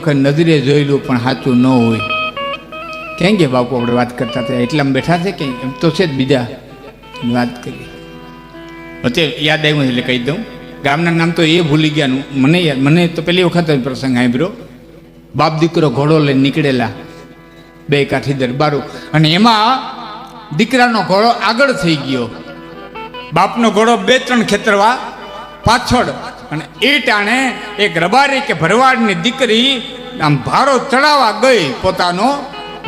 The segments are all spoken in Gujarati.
વખત નજરે જોયેલું પણ સાચું ન હોય. કેમ કે બાપુ આપણે વાત કરતા હતા એટલામાં બેઠા છે કે એમ તો છે જ બીજા વાત કરી. અત્યારે યાદ આવ્યું એટલે કહી દઉં. ગામના નામ તો એ ભૂલી ગયા. મને તો પહેલી વખત જ પ્રસંગ સાંભળ્યો. બાપ દીકરો ઘોડો લઈને નીકળેલા બે કાઠી દરબારો, અને એમાં દીકરાનો ઘોડો આગળ થઈ ગયો, બાપનો ઘોડો 2-3 ખેતરવા પાછળ. અને એ ટાણે એક રબારી કે ભરવાડની દીકરી આમ ભારો ચડાવવા ગઈ, પોતાનો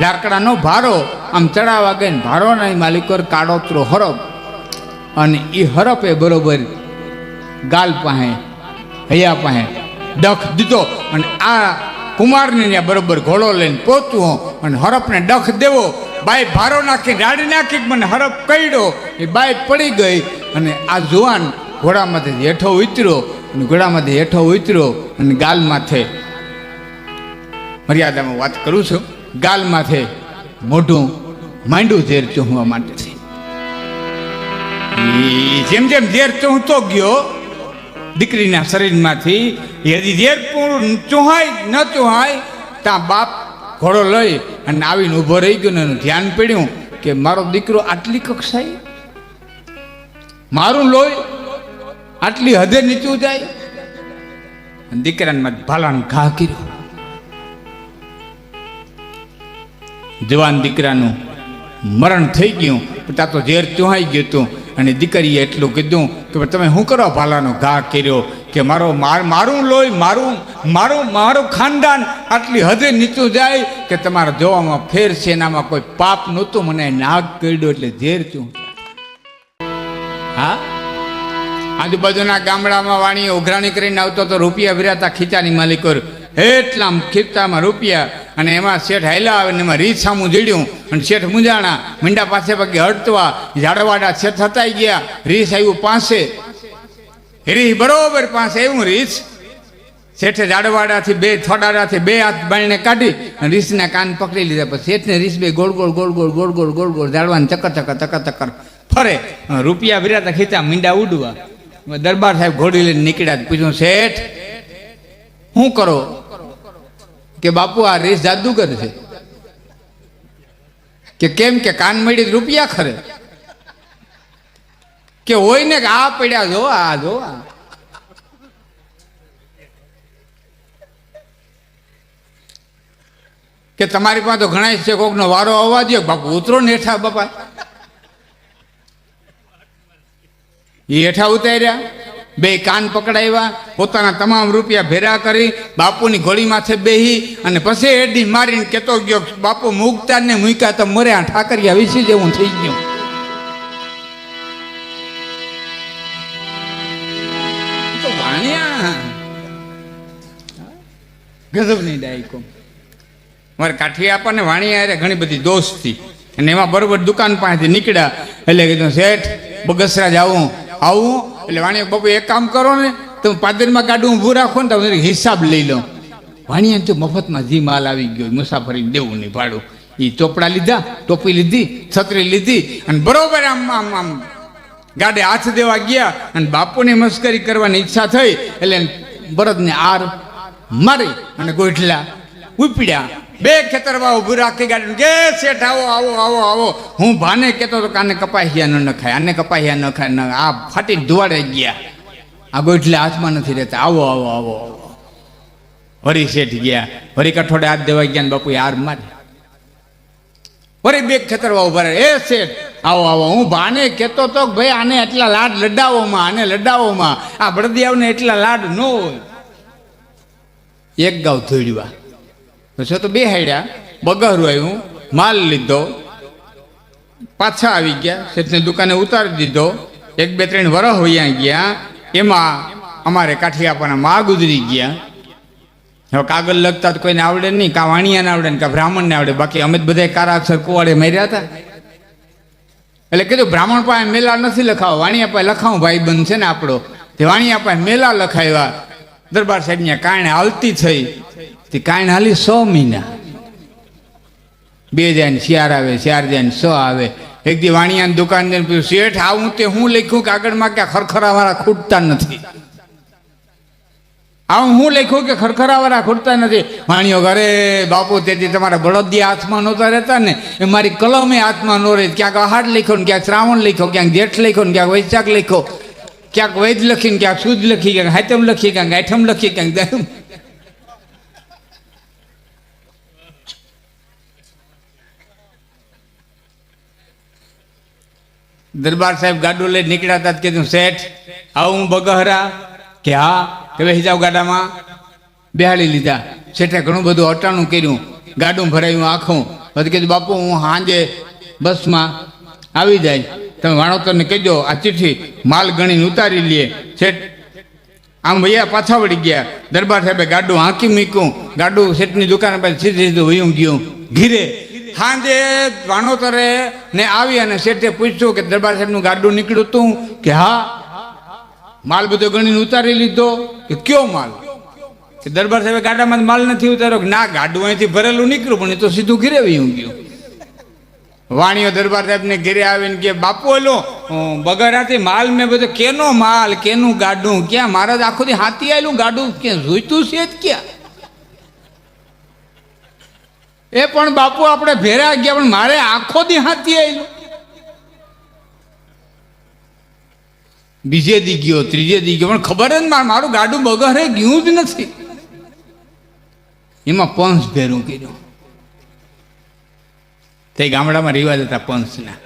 લાકડાનો ભારો આમ ચડાવવા ગઈ ને ભારોના માલિકો કાળોતરો હરપ, અને એ હરપે બરોબર ગાલ પાસે હૈયા પાસે ડખ દીધો. અને આ કુમારને ત્યાં બરોબર ઘોડો લઈને પહોંચવું અને હરપને ડખ દેવો. બાઈ ભારો નાખી રાડી નાખી મને હરપ કઈડો, એ બાઈ પડી ગઈ. અને આ જુવાન ઘોડામાંથી હેઠો ઉતર્યો, અને ઘોડામાંથી હેઠો ઉતર્યો અને ગાલ માથે, મર્યાદામાં વાત કરું છું, ગાલ માથે મોઢું માંડ્યું ઝેર ચૂહવા માટે. જેમ જેમ ઝેર ચૂહતો ગયો દીકરીના શરીરમાંથી, હજી ઝેર ચૂહાય ન ચૂહાય ત્યાં બાપ ઘોડો લઈ અને આવીને ઊભો રહી ગયો ને એનું ધ્યાન પડ્યું કે મારો દીકરો આટલી કક્ષાએ, મારું લોહી આટલી હદે નીચું જાય. દીકરાને ભાલાને ઘા કર્યો. જવાન દીકરાનું મરણ થઈ ગયું, ત્યાં તો ઝેર ચૂહાઈ ગયું હતું. અને દીકરીએ એટલું કીધું કે તમે શું કરો ભાલાનો ઘા કર્યો, કે મારું લોહી મારું ખાનદાન આટલી હદે નીચું જાય કે તમારા જોવામાં ફેર છે, એનામાં કોઈ પાપ નહોતું, મને નાગ કર્યો એટલે ઝેર ચૂ. હા, આજુબાજુના ગામડામાં વાણીએ ઉઘરાણી કરીને આવતો તો રૂપિયા ભર્યાતા ખીચાની માલિકો, એટલા ખીચામાં રૂપિયા. અને એમાં શેઠ હાયલા આવે ને એમાં રીત સામું જડ્યું અને શેઠ મુંજાણા મીંડા પાસે પગે હટવા, ઝાડવાડા શેઠ હતાઈ ગયા. રીસ આવ્યું પાસે, રીસ બરોબર પાસે આવ્યું. રીસ શેઠે ઝાડવાડાથી 2 થોડાડાથી 2 હાથ બાળીને કાઢી અને રીસના કાન પકડી લીધા. પછી શેઠને રીસ 2 ગોળ ગોળ ગોળ ગોળ ગોળ ગોળ ગોળ ગોળ ઝાડવાને ચક્કર ચક્કર ચક્કર ચક્કર ફરે. રૂપિયા ભર્યા ખીચા મીંડા ઉડવા. દરબાર સાહેબ ઘોડી લઈને નીકળ્યા. પૂછ્યું શેઠ શું કરો? કે બાપુ આ રીસ જાદુગર છે. કે કેમ? કે કાન મળી રૂપિયા ખરે. કે હોય ને કે આ પડ્યા જો આ જો. કે તમારી પાસે તો ઘણા છે, કોકનો વારો આવવા દો. બાપુ ઉતરો ને હેઠા. બાપા એ હેઠા ઉતાર્યા, 2 કાન પકડાવ્યા, પોતાના તમામ રૂપિયા ભેરા કરી બાપુની ઘોડી માથે બેહી અને પછી એડી મારીને કહેતો ગયો બાપુ મૂકતા ને મૂક્યા તો મર્યા, ઠાકરિયા વિસી જેવું થઈ ગયું. તો વાણિયા ગજબની ડાયકો. મારે કાઠી આપણને વાણિયા ઘણી બધી દોસ્તી, અને એમાં બરોબર દુકાન પાસેથી નીકળ્યા એટલે કીધું શેઠ બગસરા જાવું આવું. એટલે વાણિયા બાપુ એક કામ કરો ને, તમે પાદરમાં ગાડું ઊભું રાખો ને તો હિસાબ લઈ લો. વાણિયા તો મફતમાં જી માલ આવી ગયો, મુસાફરી દેવું નહીં ભાડું. એ ચોપડા લીધા, ટોપી લીધી, છત્રી લીધી અને બરોબર આમ આમ આમ ગાડે હાથ દેવા ગયા. અને બાપુની મસ્કરી કરવાની ઈચ્છા થઈ એટલે બળદને આર મારી અને ગોઠલા ઉપડ્યા. 2 ખેતરમાં ઊભું રાખી ગાડી કે શેઠ આવો આવો આવો આવો. હું ભાને કહેતો હતો કે આને કપાહિયા ન નખાય, આને કપાહિયા ન ખાય, આ ફાટી ધુવાડાઈ ગયા. આ ગોઠલા હાથમાં નથી રહેતા. આવો આવો આવો આવો. વળી શેઠ ગયા, વળી કઠોડે હાથ દેવા ગયા ને બાપુ હાર મારી. વળી 2 ખેતરમાં ઉભા રહે. એ શેઠ આવો આવો. હું ભાને કહેતો હતો કે ભાઈ આને એટલા લાડ લડાવોમાં, આને લડાવોમાં, આ બળદિયાઓને એટલા લાડ ન હોય. એક ગાઉ ધોડ્યા પછી તો 2 હાડ્યા, બગરું આવ્યું, માલ લીધો, પાછા આવી ગયા, શેઠની દુકાને ઉતારી દીધો. 1-2-3 વરસ વયા ગયા. એમાં અમારે કાઠિયાપાના માં ગુજરી ગયા. હવે કાગળ લખતા તો કોઈને આવડે નહીં, કાં વાણિયાને આવડે ને કાં બ્રાહ્મણને આવડે. બાકી અમે બધા કારાક્ષર કુવાડે માર્યા હતા. એટલે કીધું બ્રાહ્મણ પાસે મેલા નથી લખાવો, વાણિયા પાસે લખાવું, ભાઈ બંધ છે ને આપણો. તે વાણિયા પાસે મેલા લખાવ્યા. દરબાર સાહેબની કાંઈ હાલતી થઈ. તે કાંઈ હાલી 100 મહિના. 2 જાય ને 4 આવે, 4 જાય ને 100 આવે. એક દી વાણિયાની દુકાન જઈને પૂછ્યું શેઠ આવું તે હું લખ્યું કાગળમાં કે ખરખરા વાળા ખૂટતા નથી. આવું હું લખ્યું કે ખરખરાવાળા ખૂટતા નથી. વાણીઓ ઘરે બાપુ તેથી તમારા બળદિયા હાથમાં નહોતા રહેતા ને એ મારી કલમે હાથમાં ન રહી. ક્યાંક આહાડ લખ્યો ને ક્યાંક શ્રાવણ લખ્યો, ક્યાંક જેઠ લખ્યો ને ક્યાંક વૈશાખ લખ્યો, ક્યાંક વૈદ લખીને ક્યાંક સુદ લખી, ક્યાંક હાતમ લખી, ક્યાંક આઠમ લખી, ક્યાંક દહમ. દરબાર સાહેબ ગાડું લઈ નીકળ્યા હતા. કીધું શેઠ આવું બગહરા કે હા કે બેસી જાવ ગાડામાં. બેહાડી લીધા. શેઠે ઘણું બધું અટાણું કર્યું, ગાડું ભરાયું આખું. પછી કીધું બાપુ હું સાંજે બસમાં આવી જાય, તમે વાણોતરને કહેજો આ ચિઠ્ઠી માલ ગણીને ઉતારી લઈએ. શેઠ આમ ભૈયા પાછા વળી ગયા. દરબાર સાહેબે ગાડું હાંકી મૂક્યું. ગાડું શેઠની દુકાને પાસે સીધું સીધું વયું ગયું ઘીરે. સાંજે વાણોતરે ને આવી અને શેઠે પૂછ્યું કે દરબાર સાહેબનું ગાડું નીકળ્યું હતું કે હા. માલ બધો ગણીને ઉતારી લીધો કે કયો માલ? કે દરબાર સાહેબે ગાડામાં માલ નથી ઉતાર્યો. ના, ગાડું અહીંથી ભરેલું નીકળ્યું પણ એ તો સીધું ઘીરે વયું ગયું. વાણીઓ દરબાર સાહેબને ઘેરે આવીને કે બાપુ એલો બગડાથી માલ મેં બધો કેનો માલ કેનું ગાડું ક્યાં? મહારાજ આખો દી હાથી આવેલું ગાડું ક્યાં જોઈતું છે જ ક્યાં? એ પણ બાપુ આપણે ભેરા ગયા પણ મારે આખો દી હાથી આવેલું. બીજે દી ગયો, ત્રીજે દી ગયો પણ ખબર જ મારું ગાડું બગડે ગયું જ નથી. એમાં પંચ ભેરું કર્યું. તે ગામડામાં રિવાજ હતા પંચના.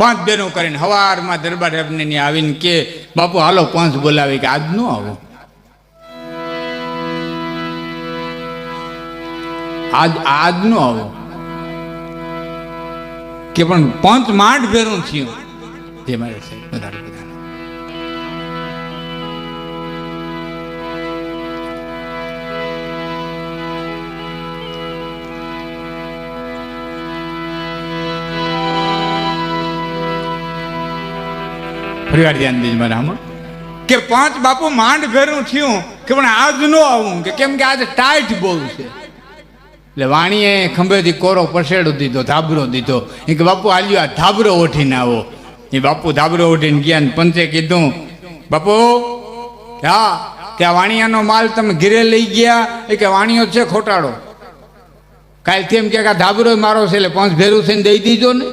પાંચ બેનો કરીને સવારમાં દરબાર સાહેબને ત્યાં આવીને કે બાપુ હાલો પંચ બોલાવી કે આજ ન આવો, આજ નો આવો કે પણ પંચ માંડ ભેરું થયું. જે મારે સાહેબ વધારે બધા ફરીવાર ધ્યાન દેજો મારા આમાં કે પાંચ બાપુ માંડ ભેરું થયું કે પણ આજ ન આવું કે કેમ કે આજે ટાઈટ બહુ છે. એટલે વાણીએ ખંભેથી કોરો પસેડો દીધો, ધાબરો દીધો. એ કે બાપુ આલ્યો આ ધાબરો ઓઠીને આવો. એ બાપુ ધાબરો ઓઠીને ગયા ને પંચે કીધું બાપુ હા કે આ વાણિયાનો માલ તમે ઘીરે લઈ ગયા? એ કે વાણિયો છે ખોટાડો. કાલથી એમ કે આ ધાબરો મારો છે એટલે પાંચ ભેરું છે ને દઈ દીધો ને.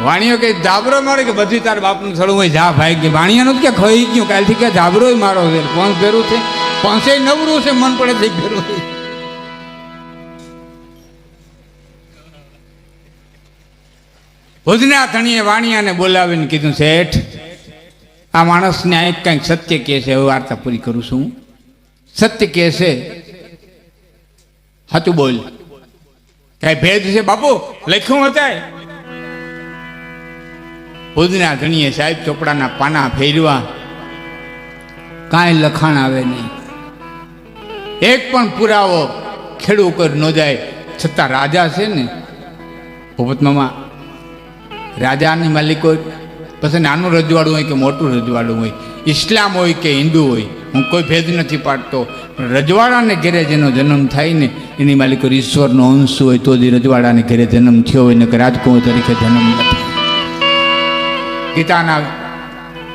વાણીઓ કે ધાબરો મારે કે બધી તાર બાપનું થોડું હોય જા ભાઈ કે વાણિયાનું જ કે ખાઈ ગયું. કાલથી કે ધાબરો મારો છે પાંચ ભેરું છે, પાંચે નવરું છે મન પડે થઈ ભેરું. ભુજના ધણીએ વાણિયાને બોલાવીને કીધું શેઠ આ માણસને આ કંઈક સત્ય કહે છે. હવે વાર્તા પૂરી કરું છું. સત્ય કહે છે, સાચું બોલ. કઈ ભેદ છે બાપુ? લખ્યું હતા. ભુજના ધણીએ સાહેબ ચોપડાના પાના ફેરવા, કાંઈ લખાણ આવે નહીં, એક પણ પુરાવો ખેડૂ કર ન જાય. છતાં રાજા છે ને ભૂપત મામા, રાજાની માલિક હોય પછી નાનું રજવાડું હોય કે મોટું રજવાડું હોય, ઇસ્લામ હોય કે હિન્દુ હોય, હું કોઈ ભેદ નથી પાડતો. રજવાડાને ઘેરે જેનો જન્મ થાય ને એની માલિકો ઈશ્વરનો અંશ હોય તો જ રજવાડાને ઘેરે જન્મ થયો હોય ને કે રાજકુમાર તરીકે જન્મ નથી. ગીતાના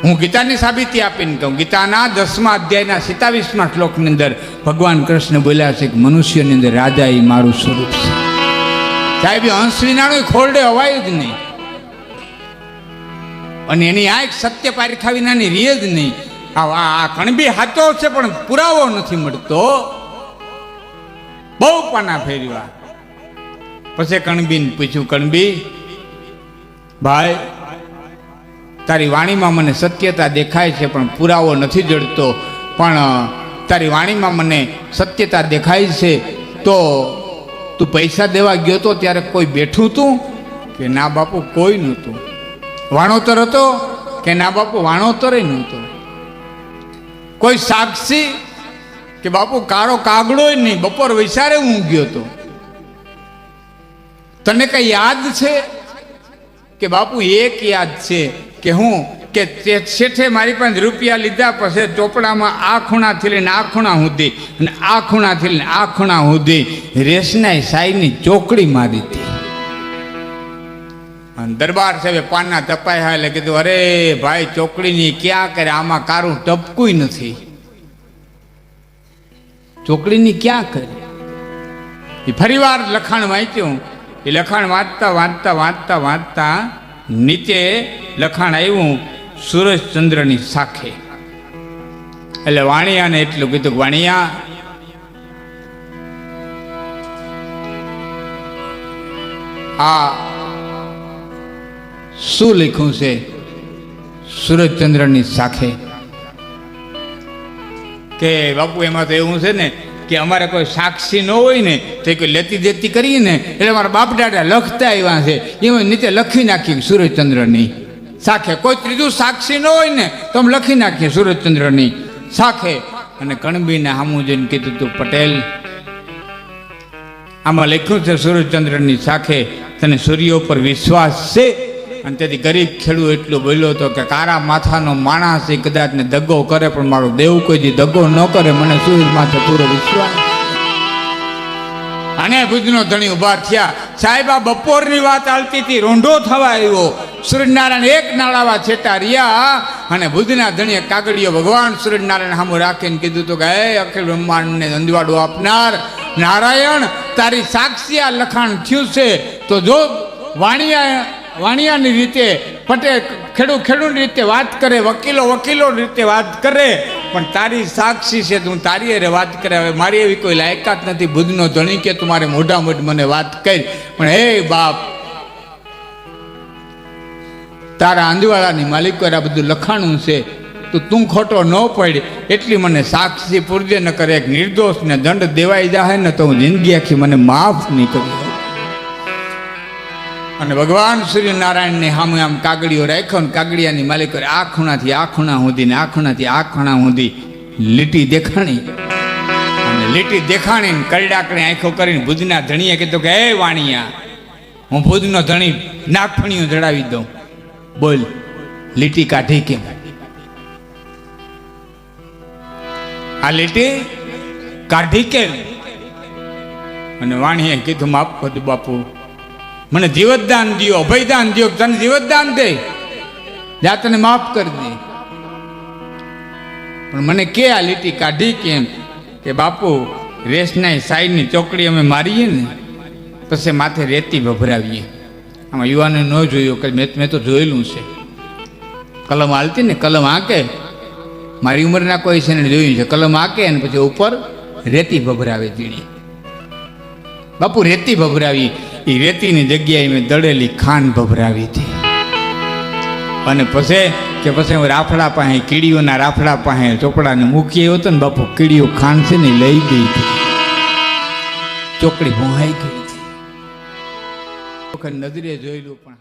હું ગીતાની સાબિતી આપીને કહું. ગીતાના 10મા અધ્યાયના 27મા શ્લોકની અંદર ભગવાન કૃષ્ણ બોલ્યા છે કે મનુષ્યની અંદર રાજા એ મારું સ્વરૂપ છે. સાહેબ હંસ વિનાનું ખોરડે હવાય જ નહીં અને એની આ એક સત્ય પારખા વિનાની રીએ જ નહીં. આ કણબી હાચો છે પણ પુરાવો નથી મળતો. બહુ પાના ફેરવા પછી કણબીને પૂછ્યું કણબી ભાઈ તારી વાણીમાં મને સત્યતા દેખાય છે પણ પુરાવો નથી જડતો. પણ તારી વાણીમાં મને સત્યતા દેખાય છે તો તું પૈસા દેવા ગયો તો ત્યારે કોઈ બેઠું તું? કે ના બાપુ કોઈ નહોતું. વાણોતર હતો? કે ના બાપુ વાણોતરે નહોતો. કોઈ સાક્ષી? કે બાપુ કાળો કાગડો નહીં, બપોર વિચારે હું ગયો તો. તને કઈ યાદ છે? કે બાપુ એક યાદ છે કે હું કે શેઠે મારી પાસે રૂપિયા લીધા પછી ચોપડામાં આ ખૂણાથી લઈને આ ખૂણા સુધી અને આ ખૂણાથી લઈને આ ખૂણા સુધી રેશનાઈ સાઈની ચોકડી મારી હતી. અને દરબાર સાહેબે પાનના તપાયા એટલે કીધું, અરે ભાઈ ચોકડીની ક્યાં કરે, આમાં કારું ટપકું નથી. ચોકડીની ક્યાં કરે? એ ફરી વાર લખાણ વાંચ્યું. એ લખાણ વાંચતા વાંચતા વાંચતા વાંચતા નીચે લખાણ આવ્યું સૂરજચંદ્રની સાખે. એટલે વાણિયાને એટલું કીધું, વાણિયા આ શું લખ્યું છે સૂરજચંદ્રની સાખે? કે બાપુ એમાં તો એવું છે ને કે અમારે કોઈ સાક્ષી ન હોય ને તો કોઈ લેતી દેતી કરીએ ને એટલે અમારા બાપ દાદા લખતા આવ્યા છે, એમાં નીચે લખી નાખીએ સૂરજચંદ્રની સાખે. કોઈ ત્રીજું સાક્ષી ન હોય ને તો અમે લખી નાખીએ સૂરજચંદ્રની સાખે. અને કણબીને સામું જોઈને કીધું, તું પટેલ આમાં લખ્યું છે સૂરજચંદ્રની સાખે, તને સૂર્ય ઉપર વિશ્વાસ છે? અને તેથી ગરીબ ખેડૂત એટલું બોલ્યો હતો કે કારા માથાનો માણસ એ કદાચ ને દગો કરે પણ મારો દેવ કોઈ દી દગો ન કરે, મને સૂર્ય માથે પૂરો વિશ્વાસ. અને ભુજનો ધણી ઉભા થયા. સાહેબ આ બપોરની વાત ચાલતી હતી, રોંઢો થવા આવ્યો. સૂર્યનારાયણ એક નાળાવા છેટા રહ્યા અને ભુજના ધણીએ કાગડીઓ ભગવાન સૂર્યનારાયણ સામું રાખીને કીધું તો કે, હે અખિલ બ્રહ્માંડને અંજવાડું આપનાર નારાયણ, તારી સાક્ષી આ લખાણ થયું છે તો જો વાણિયાની રીતે પટેલ ખેડૂતની રીતે વાત કરે, વકીલો રીતે વાત કરે, પણ તારી સાક્ષી છે, તું તારી અરે વાત કરે. હવે મારી એવી કોઈ લાયકાત નથી ભુજનો ધણી કે તું મારે મોઢા મોઢ મને વાત કરી, પણ હે બાપ તારા આંજવાળાની માલિકો આ બધું લખાણું છે તો તું ખોટો ન પડી એટલી મને સાક્ષી પૂરજે, ન કરે એક નિર્દોષને દંડ દેવાઈ જાય ને તો હું જિંદગી આખી મને માફ નહીં કરું. અને ભગવાન સૂર્યનારાયણને સામે આમ કાગડીઓ રાખ્યો ને કાગડિયાની માલિકો આ ખૂણાથી આ ખૂણા સુધી ને આ ખૂણાથી આ ખૂણા સુધી લીટી દેખાણી. અને લીટી દેખાણીને કરડાકણી આંખો કરીને ભુજના ધણીએ કીધું કે, હે વાણિયા હું ભુજનો ધણી નાગફણીઓ જડાવી દઉં, બોલ લીટી કાઢી કેમ? આ લીટી કાઢી કેમ? અને વાણીએ કીધું, માફ કરજો બાપુ, મને જીવતદાન દિયો, અભયદાન દિયો. તને જીવતદાન દે જા, તને માફ કરી દે, પણ મને કે આ લીટી કાઢી કેમ? કે બાપુ રેસના સાઈડની ચોકડી અમે મારીએ ને પછી માથે રેતી ભભરાવીએ. આમાં યુવાને ન જોયું કે મેં તો જોયેલું છે. કલમ હાલતી ને કલમ આંકે, મારી ઉંમરના કોઈ છે ને જોયું છે, કલમ આંકે અને પછી ઉપર રેતી ભભરાવે ઝીણી. બાપુ રેતી ભભરાવી, એ રેતીની જગ્યાએ મેં દળેલી ખાંડ ભભરાવી હતી. અને પછી હું રાફડા પાસે કીડીઓના રાફડા પાસે ચોપડાને મૂકી આવ્યો હતો ને બાપુ, કીડીઓ ખાંડ છે ને લઈ ગઈ હતી, ચોકડી ભોંહાઈ ગઈ હતી. નજરે જોયેલું પણ